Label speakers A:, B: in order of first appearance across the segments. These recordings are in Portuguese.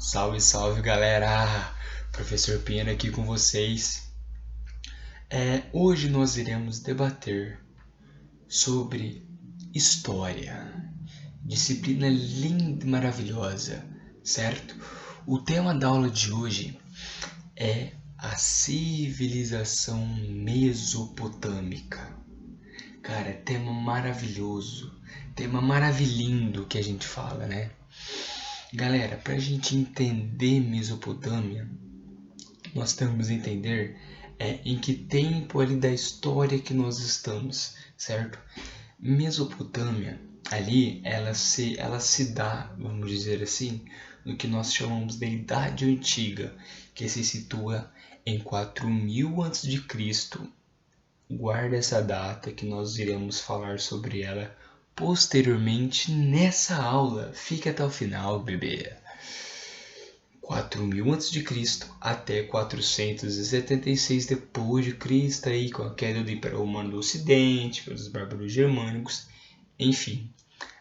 A: Salve, salve galera! Professor Pena aqui com vocês. Hoje nós iremos debater sobre história, disciplina linda e maravilhosa, certo? O tema da aula de hoje é a civilização mesopotâmica. Cara, tema maravilhoso, tema maravilhindo que a gente fala, né? Galera, para a gente entender Mesopotâmia, nós temos que entender em que tempo ali da história que nós estamos, certo? Mesopotâmia, ali, ela se dá, vamos dizer assim, no que nós chamamos de Idade Antiga, que se situa em 4000 a.C. Guarda essa data que nós iremos falar sobre ela posteriormente nessa aula. Fique até o final, bebê. 4000 a.C. até 476 depois de Cristo, aí com a queda do Império Romano do Ocidente, pelos bárbaros germânicos, enfim,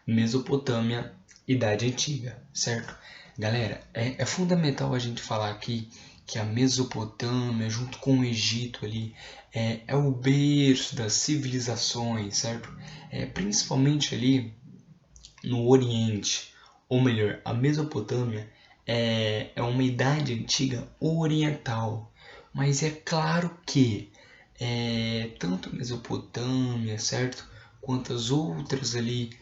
A: Mesopotâmia, Idade Antiga, certo? Galera, é fundamental a gente falar aqui que a Mesopotâmia, junto com o Egito ali, é o berço das civilizações, certo? Principalmente ali no Oriente, ou melhor, a Mesopotâmia é uma idade antiga oriental, mas é claro que tanto a Mesopotâmia, certo, quanto as outras ali,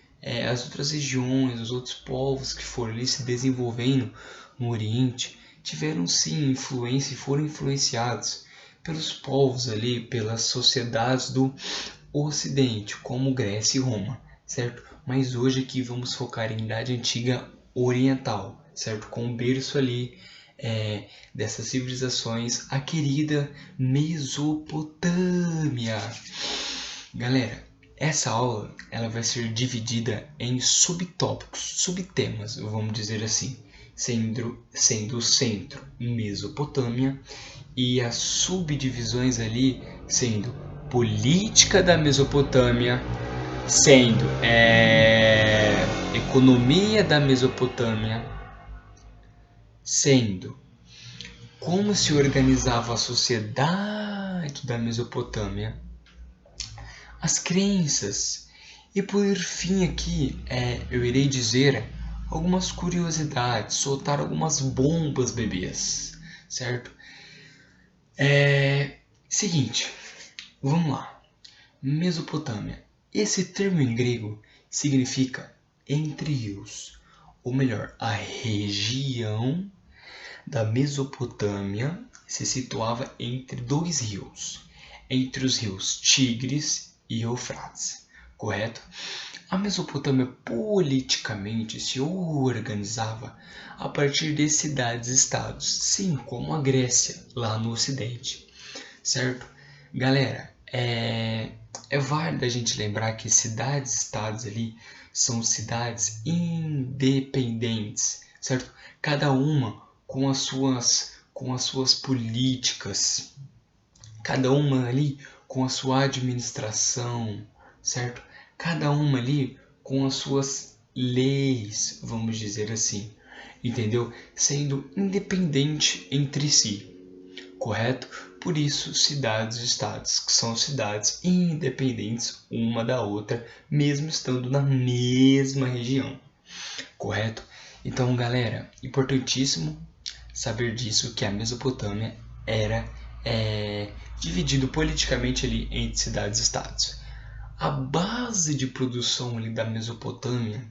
A: as outras regiões, os outros povos que foram ali se desenvolvendo no Oriente, tiveram sim influência e foram influenciados pelos povos ali, pelas sociedades do Ocidente, como Grécia e Roma, certo? Mas hoje aqui vamos focar em Idade Antiga Oriental, certo? Com o berço ali dessas civilizações, a querida Mesopotâmia. Galera, essa aula ela vai ser dividida em subtópicos, subtemas, vamos dizer assim, sendo o centro Mesopotâmia e as subdivisões ali sendo política da Mesopotâmia, sendo economia da Mesopotâmia, sendo como se organizava a sociedade da Mesopotâmia, as crenças e por fim aqui eu irei dizer algumas curiosidades, soltar algumas bombas bebês, certo? Seguinte, vamos lá. Mesopotâmia. Esse termo em grego significa entre rios, ou melhor, a região da Mesopotâmia se situava entre dois rios, entre os rios Tigres e Eufrates, correto? A Mesopotâmia politicamente se organizava a partir de cidades-estados, sim, como a Grécia, lá no Ocidente, certo? Galera, é válido a gente lembrar que cidades-estados ali são cidades independentes, certo? Cada uma com as suas políticas, cada uma ali com a sua administração, certo? Cada uma ali com as suas leis, vamos dizer assim, entendeu? Sendo independente entre si, correto? Por isso, cidades-estados, que são cidades independentes uma da outra, mesmo estando na mesma região, correto? Então, galera, importantíssimo saber disso, que a Mesopotâmia era dividido politicamente ali entre cidades-estados. A base de produção ali da Mesopotâmia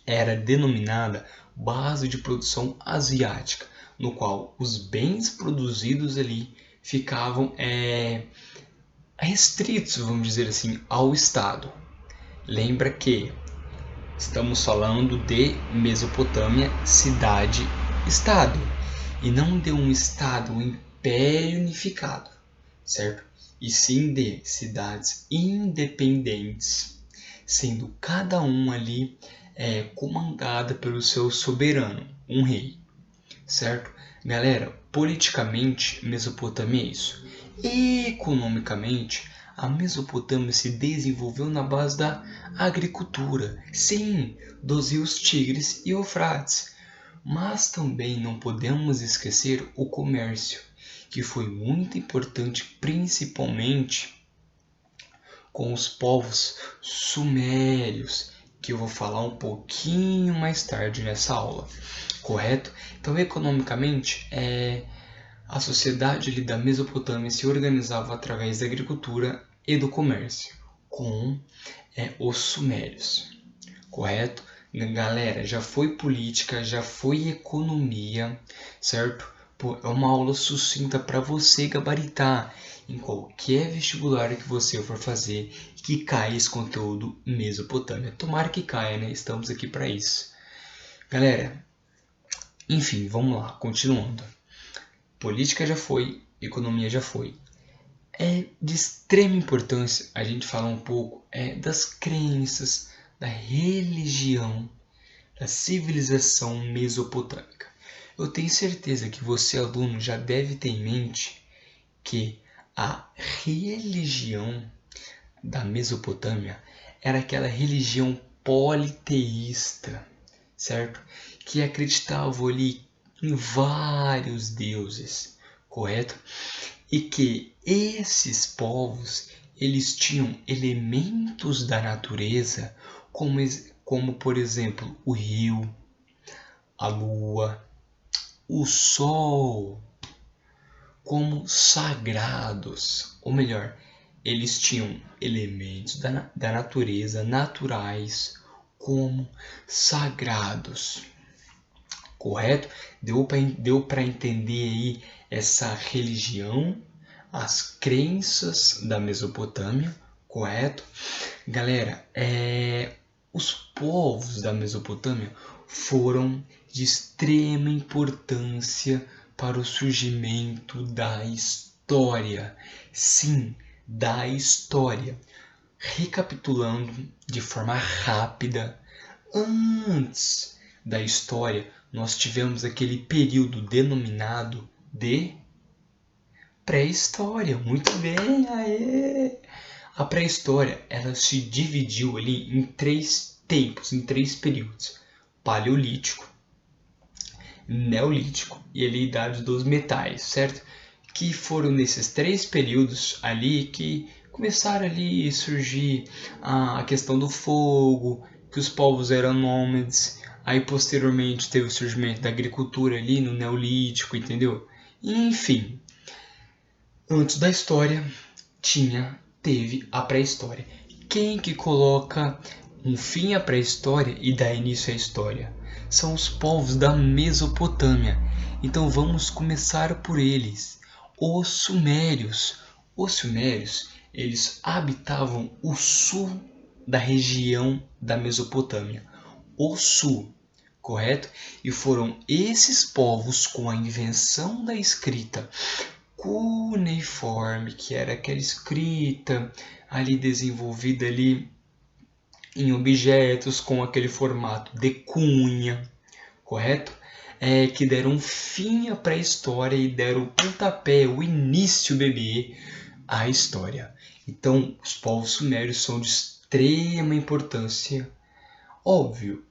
A: era denominada base de produção asiática, no qual os bens produzidos ali ficavam restritos, vamos dizer assim, ao Estado. Lembra que estamos falando de Mesopotâmia, cidade-estado, e não de um Estado, um império unificado, certo? E sim de cidades independentes, sendo cada uma ali comandada pelo seu soberano, um rei, certo? Galera, politicamente, Mesopotâmia é isso. Economicamente, a Mesopotâmia se desenvolveu na base da agricultura, sim, dos rios Tigres e Eufrates. Mas também não podemos esquecer o comércio, que foi muito importante principalmente com os povos sumérios, que eu vou falar um pouquinho mais tarde nessa aula, correto? Então, economicamente, a sociedade ali da Mesopotâmia se organizava através da agricultura e do comércio com os sumérios, correto? Galera, já foi política, já foi economia, certo? É uma aula sucinta para você gabaritar em qualquer vestibular que você for fazer que caia esse conteúdo Mesopotâmia. Tomara que caia, né? Estamos aqui para isso. Galera, enfim, vamos lá, continuando. Política já foi, economia já foi. É de extrema importância a gente falar um pouco das crenças, da religião, da civilização mesopotâmica. Eu tenho certeza que você, aluno, já deve ter em mente que a religião da Mesopotâmia era aquela religião politeísta, certo? Que acreditava ali em vários deuses, correto? E que esses povos eles tinham elementos da natureza como por exemplo o rio, a lua, o sol, como sagrados, ou melhor, eles tinham elementos da natureza naturais como sagrados, correto? Deu para entender aí essa religião, as crenças da Mesopotâmia, correto? Galera, os povos da Mesopotâmia foram de extrema importância para o surgimento da história. Sim, da história. Recapitulando de forma rápida, antes da história, nós tivemos aquele período denominado de pré-história. Muito bem, aê! A pré-história ela se dividiu ali em 3 tempos, em 3 períodos: paleolítico, neolítico e ali a idade dos metais, certo? Que foram nesses 3 períodos ali que começaram ali a surgir a questão do fogo, que os povos eram nômades. Aí posteriormente teve o surgimento da agricultura ali no neolítico, entendeu? Enfim, antes da história teve a pré-história. Quem que coloca um fim à pré-história e dá início à história? São os povos da Mesopotâmia. Então vamos começar por eles. Os sumérios. Os sumérios, eles habitavam o sul da região da Mesopotâmia. O sul, correto? E foram esses povos, com a invenção da escrita cuneiforme, que era aquela escrita ali desenvolvida ali em objetos com aquele formato de cunha, correto? Que deram fim à pré-história e deram o pontapé, o início, bebê, à história. Então, os povos sumérios são de extrema importância, óbvio,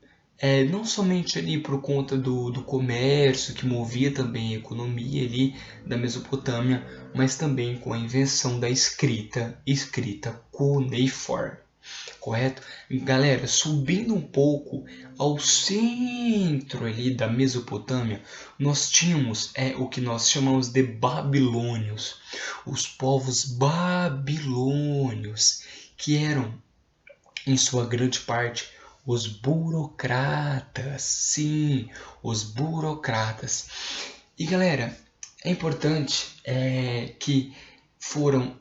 A: não somente ali por conta do comércio que movia também a economia ali da Mesopotâmia, mas também com a invenção da escrita cuneiforme, correto? Galera, subindo um pouco ao centro ali da Mesopotâmia, nós tínhamos o que nós chamamos de babilônios, os povos babilônios, que eram, em sua grande parte, os burocratas. Sim, os burocratas. E galera, é importante que foram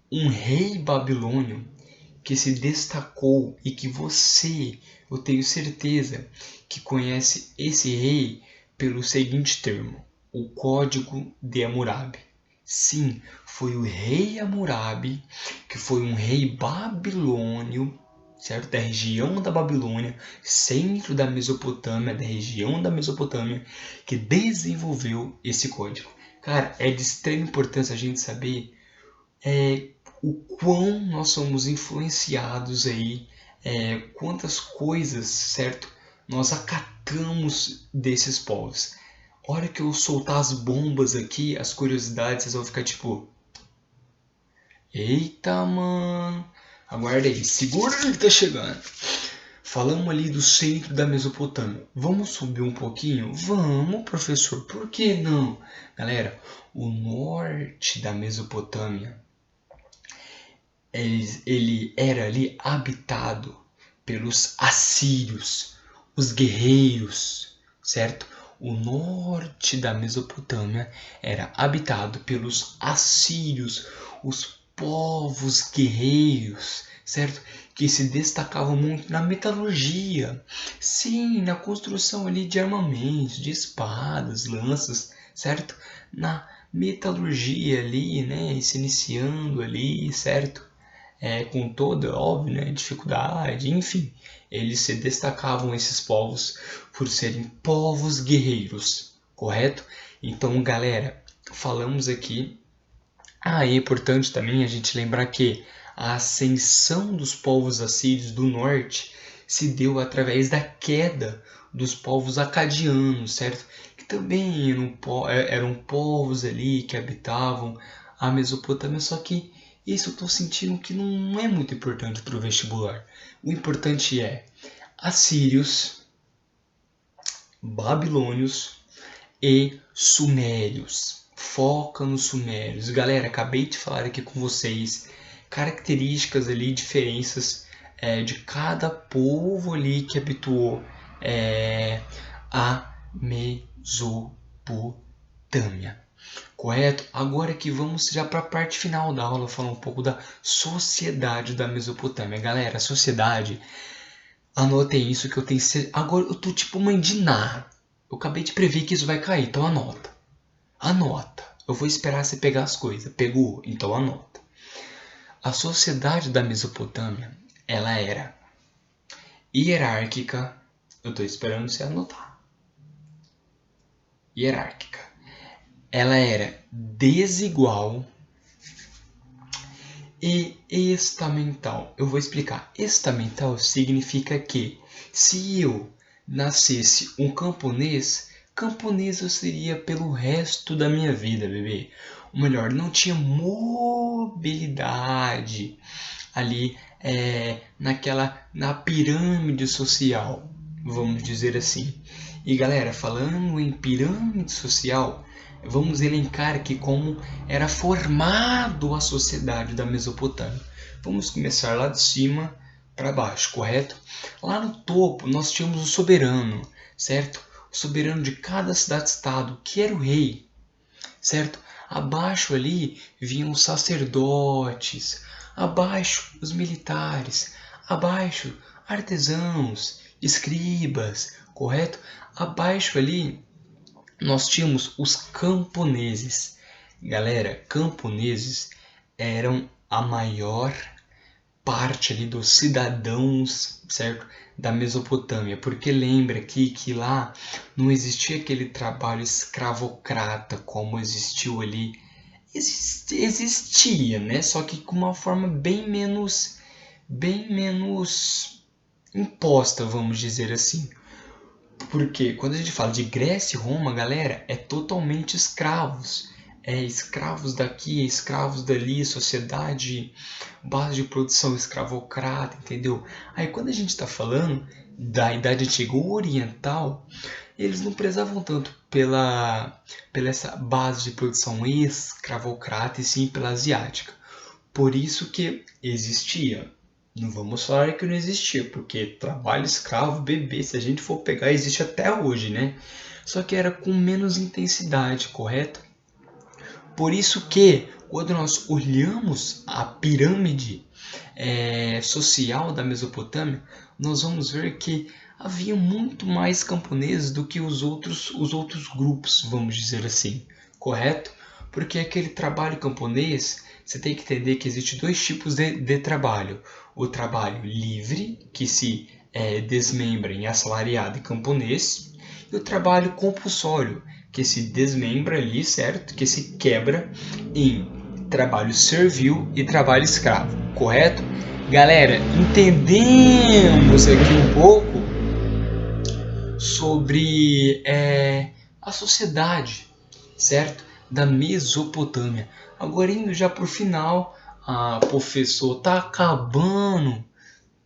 A: um rei babilônio que se destacou e que você, eu tenho certeza, que conhece esse rei pelo seguinte termo: o Código de Hammurabi. Sim, foi o rei Hammurabi, que foi um rei babilônio, certo? Da região da Babilônia, centro da Mesopotâmia, da região da Mesopotâmia, que desenvolveu esse código. Cara, é de extrema importância a gente saber o quão nós somos influenciados aí, quantas coisas, certo? Nós acatamos matamos desses povos. A hora que eu soltar as bombas aqui, as curiosidades, vocês vão ficar tipo... Eita, mano. Aguarda aí, segura que tá chegando. Falamos ali do centro da Mesopotâmia. Vamos subir um pouquinho? Vamos, professor. Por que não? Galera, o norte da Mesopotâmia, ele era ali habitado pelos assírios, os guerreiros, certo? O norte da Mesopotâmia era habitado pelos assírios, os povos guerreiros, certo? Que se destacavam muito na metalurgia, sim, na construção ali de armamentos, de espadas, lanças, certo? Na metalurgia ali, né? Se iniciando ali, certo? Com toda, óbvio, né, dificuldade, enfim, eles se destacavam, esses povos, por serem povos guerreiros, correto? Então, galera, falamos aqui. É importante também a gente lembrar que a ascensão dos povos assírios do norte se deu através da queda dos povos acadianos, certo? Que também eram povos ali que habitavam a Mesopotâmia, só que isso eu estou sentindo que não é muito importante para o vestibular. O importante é assírios, babilônios e sumérios. Foca nos sumérios. Galera, acabei de falar aqui com vocês características ali, diferenças de cada povo ali que habituou a Mesopotâmia. Correto? Agora que vamos já para a parte final da aula, falar um pouco da sociedade da Mesopotâmia. Galera, a sociedade, anotem isso que eu tenho certeza. Agora eu tô tipo mãe de Ná. Eu acabei de prever que isso vai cair, então anota. Anota. Eu vou esperar você pegar as coisas. Pegou? Então anota. A sociedade da Mesopotâmia, ela era hierárquica. Eu tô esperando você anotar. Hierárquica. Ela era desigual e estamental. Eu vou explicar. Estamental significa que se eu nascesse um camponês, camponês eu seria pelo resto da minha vida, bebê. Ou melhor, não tinha mobilidade ali na pirâmide social, vamos dizer assim. E galera, falando em pirâmide social, vamos elencar aqui como era formado a sociedade da Mesopotâmia. Vamos começar lá de cima para baixo, correto? Lá no topo nós tínhamos o soberano, certo? O soberano de cada cidade-estado, que era o rei, certo? Abaixo ali vinham os sacerdotes, abaixo os militares, abaixo artesãos, escribas, correto? Abaixo ali nós tínhamos os camponeses. Galera, camponeses eram a maior parte ali dos cidadãos, certo? Da Mesopotâmia, porque lembra aqui que lá não existia aquele trabalho escravocrata como existiu ali. Existia, né? Só que com uma forma bem menos imposta, vamos dizer assim. Porque quando a gente fala de Grécia e Roma, galera, é totalmente escravos. Escravos daqui, escravos dali, sociedade, base de produção escravocrata, entendeu? Aí quando a gente está falando da Idade Antiga Oriental, eles não prezavam tanto pela essa base de produção escravocrata e sim pela asiática. Por isso que existia. Não vamos falar que não existia, porque trabalho escravo, bebê, se a gente for pegar, existe até hoje, né? Só que era com menos intensidade, correto? Por isso que, quando nós olhamos a pirâmide social da Mesopotâmia, nós vamos ver que havia muito mais camponeses do que os outros grupos, vamos dizer assim, correto? Porque aquele trabalho camponês, você tem que entender que existem dois tipos de trabalho. O trabalho livre, que se desmembra em assalariado e camponês, e o trabalho compulsório, que se desmembra ali, certo? Que se quebra em trabalho servil e trabalho escravo, correto? Galera, entendemos aqui um pouco sobre a sociedade, certo? Da Mesopotâmia. Agora indo já para o final, professor, tá acabando.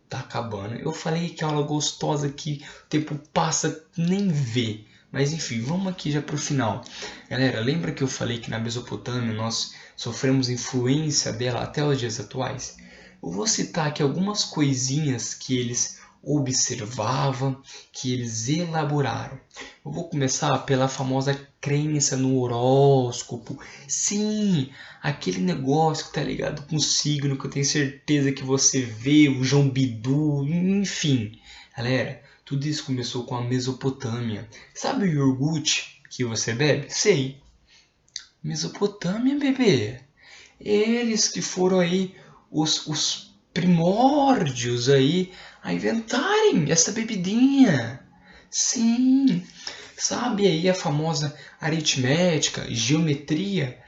A: Tá acabando. Eu falei que aula gostosa que o tempo passa nem vê. Mas enfim, vamos aqui já para o final. Galera, lembra que eu falei que na Mesopotâmia nós sofremos influência dela até os dias atuais? Eu vou citar aqui algumas coisinhas que eles observavam, que eles elaboraram. Eu vou começar pela famosa crença no horóscopo. Sim, aquele negócio que tá ligado com o signo, que eu tenho certeza que você vê, o João Bidu, enfim. Galera, tudo isso começou com a Mesopotâmia. Sabe o iogurte que você bebe? Sei. Mesopotâmia, bebê. Eles que foram aí os primórdios aí a inventarem essa bebidinha. Sim, sabe aí a famosa aritmética, geometria,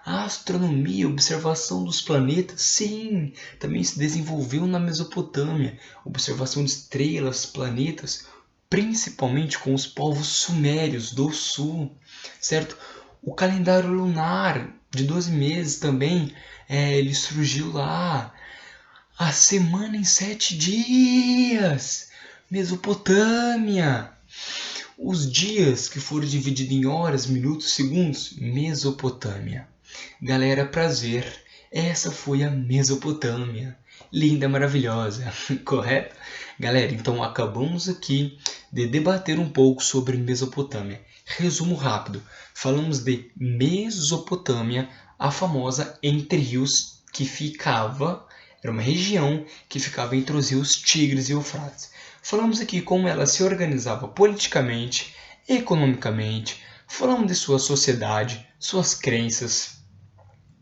A: a astronomia, observação dos planetas? Sim, também se desenvolveu na Mesopotâmia. Observação de estrelas, planetas, principalmente com os povos sumérios do sul, certo? O calendário lunar de 12 meses também, ele surgiu lá. A semana em 7 dias. Mesopotâmia. Os dias que foram divididos em horas, minutos, segundos. Mesopotâmia. Galera, prazer. Essa foi a Mesopotâmia. Linda, maravilhosa. Correto? Galera, então acabamos aqui de debater um pouco sobre Mesopotâmia. Resumo rápido. Falamos de Mesopotâmia, a famosa entre rios que ficava, era uma região que ficava entre os rios Tigres e Eufrates. Falamos aqui como ela se organizava politicamente, economicamente, falamos de sua sociedade, suas crenças,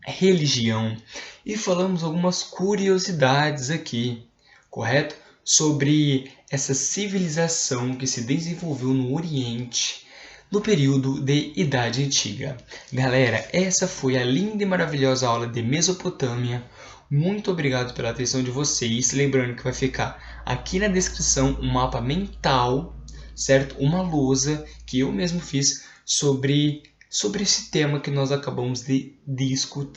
A: religião e falamos algumas curiosidades aqui, correto? Sobre essa civilização que se desenvolveu no Oriente no período de Idade Antiga. Galera, essa foi a linda e maravilhosa aula de Mesopotâmia. Muito obrigado pela atenção de vocês. Lembrando que vai ficar aqui na descrição um mapa mental, certo? Uma lousa que eu mesmo fiz sobre esse tema que nós acabamos de discutir.